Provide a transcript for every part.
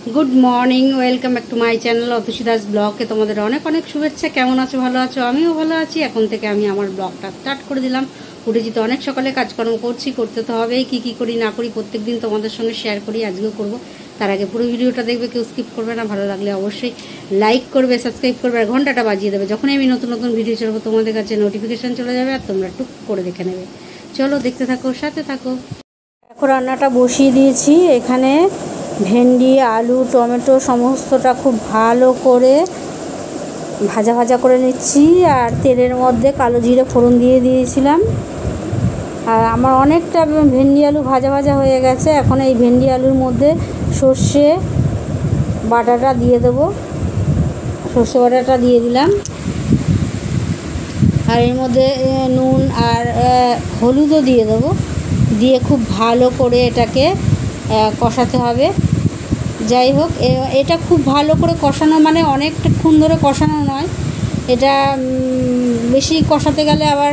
Good morning welcome back to my channel Atasi Das ব্লগে তোমাদের অনেক অনেক শুভেচ্ছা। কেমন আছো? ভালো আছো? আমিও ভালো আছি। এখন থেকে আমি আমার ব্লগটা স্টার্ট করে দিলাম। উঠেছি তো অনেক সকালে, কাজকর্ম করতে তো হবেই। কী করি না করি প্রত্যেকদিন তোমাদের সঙ্গে শেয়ার করি, আজকেও করব। তার আগে পুরো ভিডিওটা দেখবে, কেউ স্কিপ করবে না। ভালো লাগলে অবশ্যই লাইক করবে, সাবস্ক্রাইব করবে আর ঘন্টাটা বাজিয়ে দেবে। যখনই আমি নতুন নতুন ভিডিও ছাড়বো তোমাদের কাছে নোটিফিকেশান চলে যাবে আর তোমরা টুক করে দেখে নেবে। চলো দেখতে থাকো, সাথে থাকো। এখন রান্নাটা বসিয়ে দিয়েছি। এখানে ভেন্ডি, আলু, টমেটো সমস্তটা খুব ভালো করে ভাজা করে নিচ্ছি। আর তেলের মধ্যে কালো জিরে ফোড়ন দিয়ে দিয়েছিলাম। আর আমার অনেকটা ভেন্ডি আলু ভাজা হয়ে গেছে। এখন এই ভেন্ডি আলুর মধ্যে সর্ষে বাটাটা দিয়ে দেবো। সর্ষে বাটাটা দিয়ে দিলাম। আর এর মধ্যে নুন আর হলুদও দিয়ে দেবো। দিয়ে খুব ভালো করে এটাকে কষাতে হবে। যাই হোক, এটা খুব ভালো করে কষানো মানে অনেকক্ষণ ধরে কষানো নয়। এটা বেশি কষাতে গেলে আবার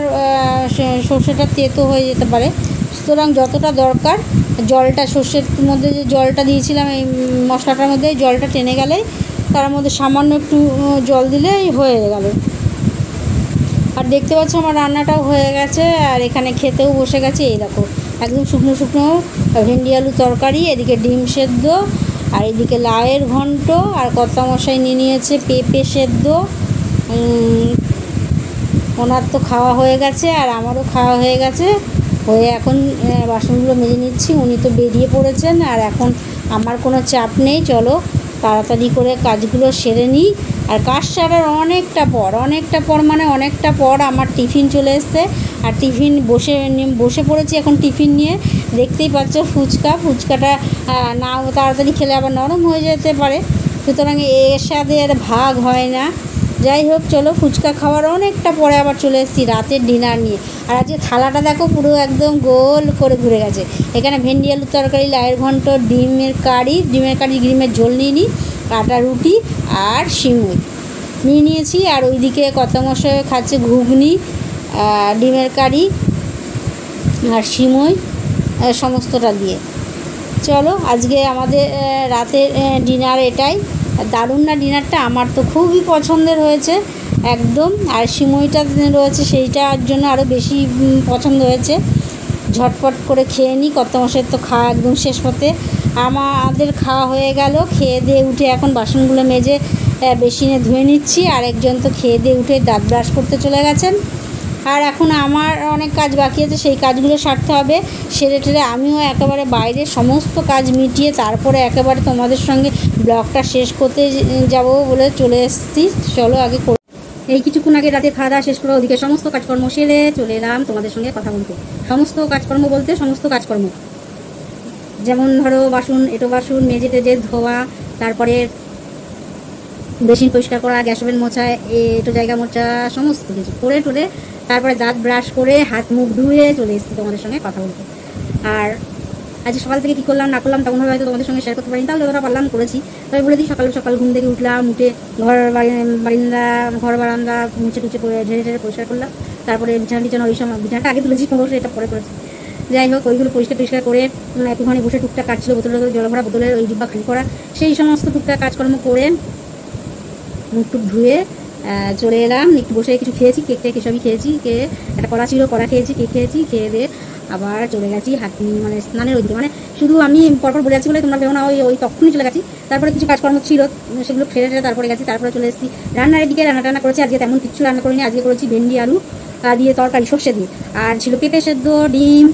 সর্ষেটা তেতো হয়ে যেতে পারে। সুতরাং যতটা দরকার জলটা, সর্ষের মধ্যে যে জলটা দিয়েছিলাম এই মশলাটার মধ্যে, জলটা টেনে গেলেই তার মধ্যে সামান্য একটু জল দিলেই হয়ে গেল। আর দেখতে পাচ্ছ আমার রান্নাটাও হয়ে গেছে। আর এখানে খেতেও বসে গেছে। এই দেখো, একদম শুকনো ভেন্ডি আলু তরকারি, এদিকে ডিম সেদ্ধ, আর এদিকে লাউয়ের ঘন্ট, আর কর্তামশাই নিয়ে নিয়েছে পেঁপে সেদ্ধ। ওনার তো খাওয়া হয়ে গেছে আর আমারও খাওয়া হয়ে গেছে। হয়ে এখন বাসনগুলো মেজে নিচ্ছি। উনি তো বেরিয়ে পড়েছেন আর এখন আমার কোনো চাপ নেই। চলো তাড়াতাড়ি করে কাজগুলো সেরে নিই। আর কাজ সারার অনেকটা পর মানে অনেকটা পর আমার টিফিন চলে এসছে। আর টিফিন বসে পড়েছি এখন টিফিন নিয়ে। দেখতেই পাচ্ছ ফুচকাটা না তাড়াতাড়ি খেলে আবার নরম হয়ে যেতে পারে, সুতরাং এর সাথে আর ভাগ হয় না। যাই হোক, চলো ফুচকা খাওয়ার অনেকটা পরে আবার চলে এসেছি রাতের ডিনার নিয়ে। আর আজকে থালাটা দেখো পুরো একদম গোল করে ঘুরে গেছে। এখানে ভেন্ডি আলুর তরকারি, লাউয়ের ঘন্ট, ডিমের কারি, ডিমের ঝোল নিয়ে নিই, কাটা রুটি আর সিমুই নিয়ে নিয়েছি। আর ওইদিকে কর্তামশাই খাচ্ছে ঘুগনি, ডিমের কারি আর সিমুই সমস্তটা দিয়ে। চলো আজকে আমাদের রাতের ডিনার এটাই। দারুণ না ডিনারটা? আমার তো খুবই পছন্দের হয়েছে একদম। আর সিমুইটা রয়েছে সেইটার জন্য আরও বেশি পছন্দ হয়েছে। ঝটপট করে খেয়ে নিই। কর্তামশাইয়ের তো খাওয়া একদম শেষ পথে। আমাদের খাওয়া হয়ে গেল। খেয়ে দিয়ে উঠে এখন বাসনগুলো মেজে বেসিনে ধুয়ে নিচ্ছি। আর একজন তো খেয়ে দিয়ে উঠে দাঁত ব্রাশ করতে চলে গেছেন। আর এখন আমার অনেক কাজ বাকি আছে, সেই কাজগুলো সারতে হবে। সেরে টেরে আমিও একেবারে বাইরের সমস্ত কাজ মিটিয়ে তারপরে একেবারে তোমাদের সঙ্গে ব্লগটা শেষ করতে যাব বলে চলে এসেছি। চলো আগে এই কিছুক্ষণ আগে রাতে খাওয়া দাওয়া শেষ করে ওদিকে সমস্ত কাজকর্ম সেরে চলে এলাম তোমাদের সঙ্গে কথা বলতে। সমস্ত কাজকর্ম যেমন ধরো বাসন মেজে টেজে ধোয়া, তারপরে বেসিন পরিষ্কার করা, গ্যাস ওভেন মোছা, এটো জায়গা মোছা, সমস্ত কিছু করে টোরে তারপরে দাঁত ব্রাশ করে হাত মুখ ধুয়ে চলে এসেছি তোমাদের সঙ্গে কথা বলতে। আর আজ সকাল থেকে কী করলাম না করলাম তেমনভাবে হয়তো তোমাদের সঙ্গে শেয়ার করতে পারিনি, তাহলে যতটা পারলাম করেছি। তবে বলে দিই, সকাল ঘুম থেকে উঠলাম, উঠে ঘর বারান্দা মুছে টুচে ঝেড়ে পরিষ্কার করলাম। তারপরে বিছানা ওই সময় বিছানাটা আগে তুলেছি, অবশ্যই এটা পরে করেছি। যাই হোক, ওইগুলো পরিষ্কার করে একটুখানি বসে টুকটাক কাটছিল, জল ভরা বোতলের ওই ডিব্বা খালি করা, সেই সমস্ত টুকটাক কাজকর্ম করে মুখ টুক ধুয়ে চলে এলাম। একটু বসে কিছু খেয়েছি, কেক সবই খেয়েছি। একটা কড়া ছিল, কড়া খেয়েছি, কেক খেয়েছি। খেয়ে দিয়ে আবার চলে গেছি মানে স্নানের ওইদিকে। মানে শুধু আমি পরপর বলে যাচ্ছি বলে তোমরা ভেবো না ওই তখনই চলে গেছি। তারপরে কিছু কাজকর্ম ছিল, সেগুলো ঠেলে তারপরে গেছি। তারপরে চলে এসেছি রান্নার দিকে। রান্না করেছি আজকে তেমন কিছু রান্না করিনি। আজকে করেছি ভেন্ডি আলু দিয়ে তরকারি, সর্ষে দিয়ে। আর ছিল পেঁপে সেদ্ধ, ডিম,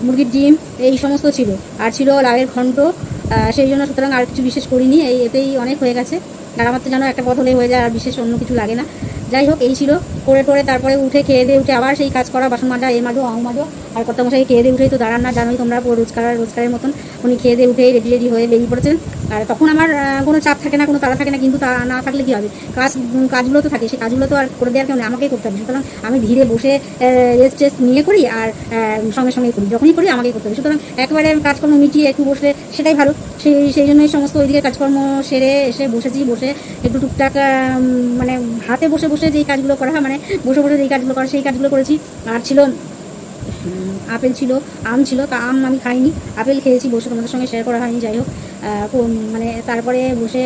মুরগির ডিম, এই সমস্ত ছিল। আর ছিল লাউয়ের ঘন্ট। সেই জন্য সুতরাং আর কিছু বিশেষ করিনি, এতেই অনেক হয়ে গেছে। আর আমার তো যেন একটা পথ হলে হয়ে যায়, আর বিশেষ অন্য কিছু লাগে না। যাই হোক, এই ছিল করে তারপরে উঠে খেয়ে দিয়ে উঠে আবার সেই কাজ করা, বাসন মাজা, মাজো। আর কর্তামশাই খেয়ে দিয়ে উঠেই তো দাঁড়ান না, জানোই তোমরা রোজকারের মতন উনি খেয়ে দিয়ে উঠেই রেডি হয়ে বেরিয়ে পড়েছেন। আর তখন আমার কোনো চাপ থাকে না, কোনো তাড়া থাকে না। কিন্তু তা না থাকলে কী হবে, কাজগুলো তো থাকে, সেই কাজগুলো তো আর করে দেওয়ার কেউ আমাকেই করতে হবে। সুতরাং আমি ধীরে বসে রেস্ট নিয়ে করি, আর সঙ্গে করি, যখনই করি আমাকেই করতে হবে। সুতরাং একবারে কাজকর্ম মিটিয়ে একটু বসলে সেটাই ভালো। সেই জন্যই সমস্ত ওইদিকে কাজকর্ম সেরে এসে বসে একটু টুকটাক মানে হাতে বসে যেই কাজগুলো করা হয়, মানে বসে যেই কাজগুলো করা, সেই কাজগুলো করেছি। আর ছিল আপেল ছিল, আম ছিল। তা আম আমি খাইনি, আপেল খেয়েছি বসে, তোমাদের সঙ্গে শেয়ার করা হয়নি। যাই হোক, মানে তারপরে বসে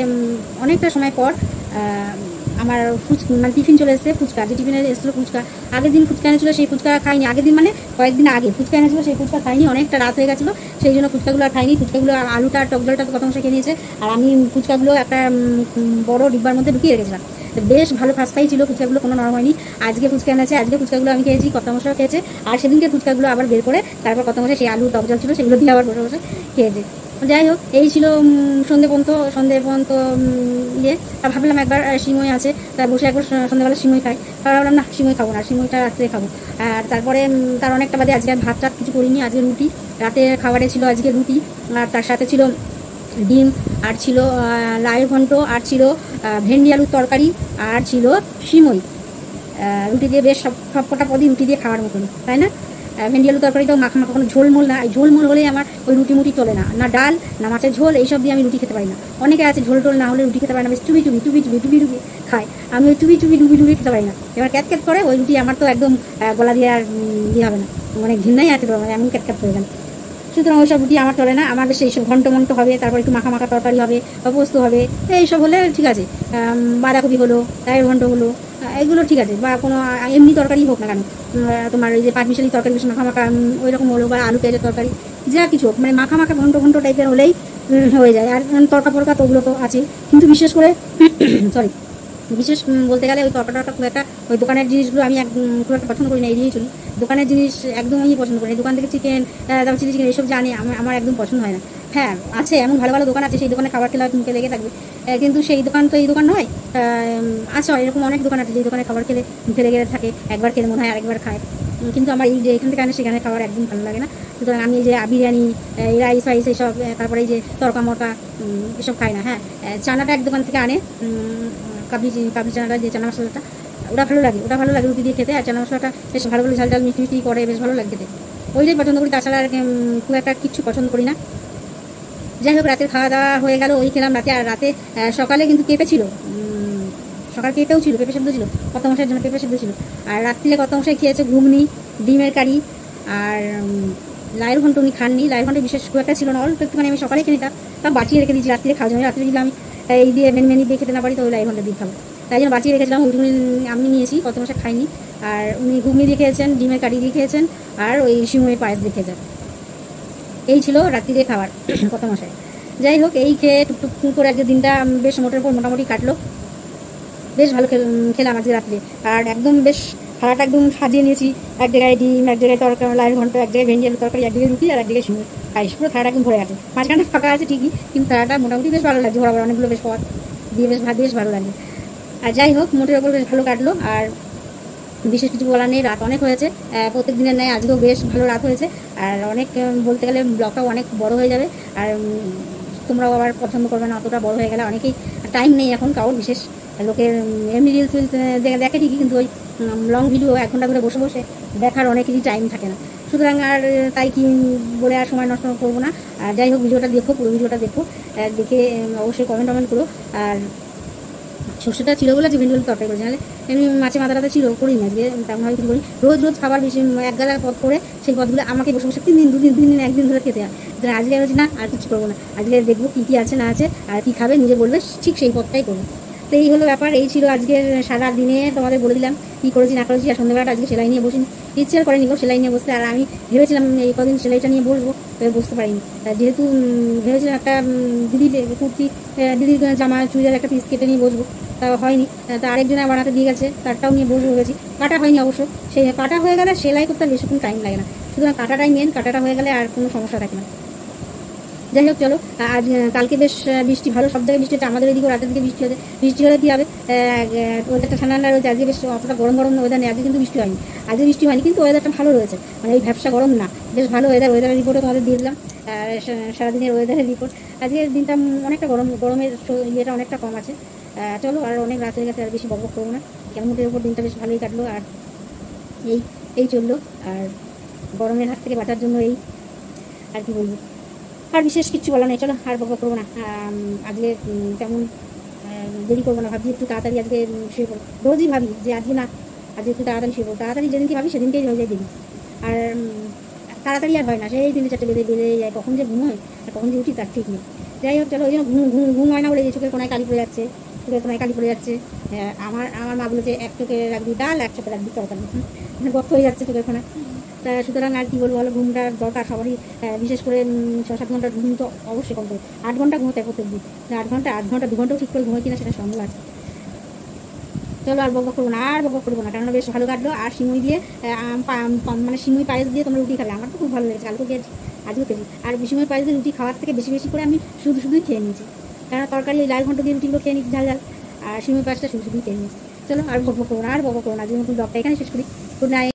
অনেকটা সময় পর আমার মানে টিফিন চলে এসেছে, ফুচকা, যে টিফিনে এসেছিলো ফুচকা, আগের দিন ফুচকা এনেছিলো, সেই ফুচকা খাইনি, আগের দিন মানে কয়েকদিন আগে ফুচকা এনেছিলো, সেই ফুচকা খাইনি, অনেকটা রাত হয়ে গেছিলো, সেই জন্য ফুচকাগুলো আর খাইনি। ফুচকাগুলো আলুটা আর টক জলটা তো কত খেয়ে নিয়েছে, আর আমি ফুচকাগুলো একটা বড় ডিব্বার মধ্যে ঢুকিয়ে রেখেছিলাম। বেশ ভালো খাস্তাই ছিল ফুচকাগুলো, কোনো নরম হয়নি। আজকে ফুচকা এনেছে, আজকে ফুচকাগুলো আমি খেয়েছি, কত মশলা খেয়েছে, আর সেদিনকে ফুচকাগুলো আবার বের করে তারপর কত মশলা সেই আলু টক জল ছিল সেগুলো দিয়ে আবার বসে বসে খেয়েছে। যাই হোক, এই ছিল সন্ধে পর্যন্ত ইয়ে। আর ভাবলাম একবার সিমই আছে, তা বসে একবার সন্ধ্যেবেলা সিমই খাই। তারপর ভাবলাম না, সিমই খাবো না, সিমইটা রাত্রে খাবো। আর তারপরে তার অনেকটা বাদে আজকে ভাত টাত কিছু করিনি, আজকে রুটি, রাতে খাবারে ছিল আজকে রুটি, আর তার সাথে ছিল ডিম, আর ছিল লাউয়ের ঘন্ট, আর ছিল ভেন্ডি আলুর তরকারি, আর ছিল সিমই। রুটি দিয়ে বেশ সবকটা পদই রুটি দিয়ে খাওয়ার মতন, তাই না? ভেন্ডি আলু তরকারিটাও মাখা মাখা, কোনো ঝোলমোল না, ঝোলমোল হলেই আমার ওই রুটি মুটি চলে না, না ডাল না মাছের ঝোল, এইসব দিয়ে আমি রুটি খেতে পারি না। অনেকে আছে ঝোল টোল না হলে রুটি খেতে পারে না, বেশ চুবি খায়, আমি ওই চুবি খেতে পারি না। এবার ক্যাট করে ওই রুটি আমার তো একদম গলা দিয়ে আর ইয়ে হবে না, মানে ঘৃণাই আছে, মানে এমন ক্যাট হয়ে গেল। সুতরাং ওইসব রুটি আমার চলে না, আমার বেশ এইসব ঘন্ট মন্ট হবে, তারপর একটু মাখা মাখা তরকারি হবে বা পোস্ত হবে, এইসব হলে ঠিক আছে। বাঁধাকপি হলো, লাউয়ের ঘন্ট হলো, এগুলো ঠিক আছে, বা কোনো এমনি তরকারি হোক না কেন, তোমার ওই যে পাঁচমিশালি তরকারি বেশ মাখা মাখা ওই রকম হলো, বা আলু পেঁয়াজের তরকারি, যা কিছু হোক, মানে মাখা মাখা ঘন্ট টাইপের হলেই হয়ে যায়। আর তরকা ফরকা তো ওগুলো তো আছে, কিন্তু বিশেষ করে সরি, বিশেষ বলতে গেলে ওই তরকাটা খুব একটা, ওই দোকানের জিনিসগুলো আমি খুব একটা পছন্দ করি না, এড়িয়েই চলি। দোকানের জিনিস একদমই পছন্দ করি না, দোকান থেকে চিকেন, তারপর চিলি চিকেন এইসব জানি আমার একদম পছন্দ হয় না। হ্যাঁ, আছে এমন ভালো ভালো দোকান আছে, সেই দোকানে খাবার খেলে মুখে লেগে থাকবে, কিন্তু সেই দোকান তো এই দোকান নয়। আছে এরকম অনেক দোকান আছে, যেই দোকানে খাবার খেলে মুখে লেগে থাকে, একবার খেলে মনে হয় আরেকবার খায়, কিন্তু আমার এই যে এখান থেকে আনে সেখানে খাবার একদম ভালো লাগে না। সুতরাং আমি এই যে বিরিয়ানি, রাইস ফাইস এইসব, তারপরে এই যে তরকা মরকা এসব খাই না। হ্যাঁ, চানাটা এক দোকান থেকে আনে, কাবলি চানাটা, যে চানা মশলাটা, ওটা ভালো লাগে রুটি দিয়ে খেতে, আর চানা মশলাটা বেশ ভালো ঝাল ঝাল মিষ্টি মিষ্টি করে, বেশ ভালো লাগে খেতে, ওইটাই পছন্দ করি, তাছাড়া আর খুব একটা কিচ্ছু পছন্দ করি না। যাই হোক, রাতের খাওয়া দাওয়া হয়ে গেল, ওই খেলাম রাতে। আর রাতে সকালে কিন্তু পেঁপে ছিল, সকাল পেঁপেও ছিল, পেঁপে সেদ্ধ ছিল, কত মশাইয়ের জন্য পেঁপে সেদ্ধ ছিল। আর রাত্রিলে কত মশাই খেয়েছে ঘুগনি, ডিমের কারি, আর লাউয়ের ঘন্ট উনি খাননি, লাউয়ের ঘন্ট বিশেষ খুব একটা ছিল না, অল্প একটুখানি আমি সকালে খেয়ে নিতাম, তা বাঁচিয়ে রেখে দিয়েছি রাত্রিলে খাওয়ার জন্য। রাত্রে যদি আমি এই দিয়ে মেনি দিয়ে খেতে না পারি, তো ওই লাউয়ের ঘন্ট দিয়ে খাবো, তাই জন্য বাঁচিয়ে রেখেছিলাম। ওইটুকুনি আমি নিয়েছি, কত মশাই খাইনি। আর উনি ঘুগনি দিয়ে খেয়েছেন, ডিমের কারি দিয়ে খেয়েছেন, আর ওই সিমুয়ের পায়েস দিয়ে খেয়েছেন। এই ছিল রাত্রিরে খাবার কত মশাই। যাই হোক, এই খেয়ে টুকটুক করে আজকে দিনটা বেশ মোটের উপর মোটামুটি কাটলো, বেশ ভালো খেলাম আজকে রাত্রে। আর একদম বেশ থালাটা একদম সাজিয়ে নিয়েছি, এক জায়গায় ডিম, এক জায়গায় তরকারি লাউয়ের ঘন্ট, এক জায়গায় ভেন্ডি আলুর তরকারি, এক জায়গায় রুটি, আর এক জায়গায় সিমুই পায়েস, পুরো থালাটা একদম ভরে আছে। মাঝখানে ফাঁকা আছে ঠিকই, কিন্তু থালাটা মোটামুটি বেশ ভালো লাগছে, বরাবর অনেকগুলো বেশ পদ দিয়ে বেশ ভালো লাগে। আর যাই হোক, মোটের ওপর বেশ ভালো কাটলো। আর বিশেষ কিছু বলার নেই, রাত অনেক হয়েছে, প্রত্যেক দিনের নেয় আজকেও বেশ ভালো রাত হয়েছে। আর অনেক বলতে গেলে ব্লগটাও অনেক বড় হয়ে যাবে, আর তোমরাও আবার পছন্দ করবে না, অতটা বড় হয়ে গেলে। অনেকেই টাইম নেই এখন কারোর, বিশেষ লোকের এমনি রিলস দেখে ঠিকই, কিন্তু ওই লং ভিডিও 1 ঘন্টা ধরে বসে বসে দেখার অনেকেরই টাইম থাকে না। সুতরাং আর তাই কি বলে আর সময় নষ্ট করবো না। আর যাই হোক, ভিডিওটা দেখো, পুরো ভিডিওটা দেখো, দেখে অবশ্যই কমেন্ট করো। আর সর্ষেটা ছিল বলে যে ভেন্ডি আলুর তরকারি করেছি, নাহলে এমনি মাছে মাথাটাতে ছিল, করি না আজকে তেমনভাবে কিছু করি। রোজ খাবার বেশি এক গালা পদ করে, সেই পদগুলো আমাকে বসে বসে 3 দিন 2 দিন 3 দিন 1 দিন ধরে খেতে হয়। আজকে বলছি না, আর কিছু করবো না, আজকে দেখবো কী আছে না আছে, আর কী খাবে নিজে বলবে, ঠিক সেই পদটাই করবো। তো এই হলো ব্যাপার, এই ছিল আজকের সারা দিনে তোমাদের বলে দিলাম কী করেছি না করেছি। আর সন্ধ্যাবেলাটা আজকে সেলাই নিয়ে বসিনি, ইচ্ছে আর করেনি সেলাই নিয়ে বসতে। আর আমি ভেবেছিলাম এই কদিন সেলাইটা নিয়ে বসবো, তবে বুঝতে পারিনি। যেহেতু ভেবেছিলাম একটা দিদির কুর্তি, দিদির জামা চুড়িদার একটা পিস কেটে নিয়ে বসবো, তা হয়নি। তা আরেকজনে বানাতে দিয়ে গেছে, তারটাও নিয়ে বসে হয়েছি, কাটা হয়নি অবশ্য। সেই কাটা হয়ে গেলে সেলাই করতে আর বেশিক্ষণ টাইম লাগে না, সুতরাং কাটাটাই মেন, কাটাটা হয়ে গেলে আর কোনো সমস্যা থাকে না। যাই হোক, চলো। আজ কালকে বেশ বৃষ্টি, ভালো সব জায়গায় বৃষ্টি হচ্ছে, আমাদের এদিকে রাতের দিকে বৃষ্টি হলে কী হবে, ওয়েদারটা ঠান্ডা রয়েছে, আজকে বেশ অতটা গরম ওয়েদার নেই, আজকে কিন্তু বৃষ্টি হয়নি, কিন্তু ওয়েদারটা ভালো রয়েছে, মানে এই ভ্যাবসা গরম না, বেশ ভালো ওয়েদারের রিপোর্টও তোমাদের দিয়ে দিলাম, সারাদিনের ওয়েদারের রিপোর্ট। আজকের দিনটা অনেকটা গরমের ইয়েটা অনেকটা কম আছে। চলো, আর অনেক রাত হয়ে গেছে, আর বেশি বকবক করবো না, কেমনের ওপর দিনটা বেশ ভালোই কাটলো। আর এই চললো। আর গরমের হাত থেকে বাঁচার জন্য এই, আর কি বলবো, আর বিশেষ কিছু বলা নেই। চলো, আর বকবক করবো না, আজকে তেমন দেরি করবো না, ভাবছি একটু তাড়াতাড়ি আজকে শুয়ে পড়বো। রোজই ভাবি যে আজকে একটু তাড়াতাড়ি শুয়ে পড়বো, তাড়াতাড়ি যেদিনকে ভাবি সেদিনকেই হয়ে যায় দেরি। আর তাড়াতাড়ি আর হয় না, সেই 3-4 বেজে যায়, কখন যে ঘুম হয় আর কখন যে উঠি তার ঠিক নেই। যাই হোক চলো, ওই জন্য ঘুম ঘুম ঘুম হয় না বলে, চোখের কোনায় কালি পড়ে যাচ্ছে, চোখের কোনায় কালি পড়ে যাচ্ছে। আমার আমার মা বলেছে এক চোখে রাখবি ডাল, এক চোখে রাখবি তরকারি, গর্ত হয়ে যাচ্ছে চোখের কোনায়। তা সুতরাং আর কী বলবো বলো, ঘুমটার দরকার সবারই, বিশেষ করে 6-7 ঘন্টার ঘুম তো অবশ্যই কম করে। 8 ঘন্টা ঘুমোতে প্রত্যেক দিন, 8 ঘন্টা 2 ঘন্টাও ঠিক করে ঘুমোয় কিনা সেটা সন্দেহ আছে। চলো আর বকবক করবো না, আর বকবক করবো না, কেননা বেশ ভালো কাটলো। আর সিমুই দিয়ে মানে সিমুই পায়েস দিয়ে তোমরা রুটি খাবে, আমার তো খুব ভালো লেগেছে, কালকে খেয়েছি আজও খেয়েছি। আর সিমুই পায়েস দিয়ে রুটি খাওয়ার থেকে বেশি বেশি করে আমি শুধুই খেয়ে নিয়েছি, কেননা তরকারি ওই লাল ঘন্ট দিয়ে রুটিগুলো খেয়ে নিয়েছি ঝাল ঝাল, আর সিমুই পায়েসটা শুধুই খেয়ে নিয়েছি। চলো আর বকবক করবো না, আর বকবক করবো না, আজকের মতন ব্লগটা এখানে শেষ করি। Good night.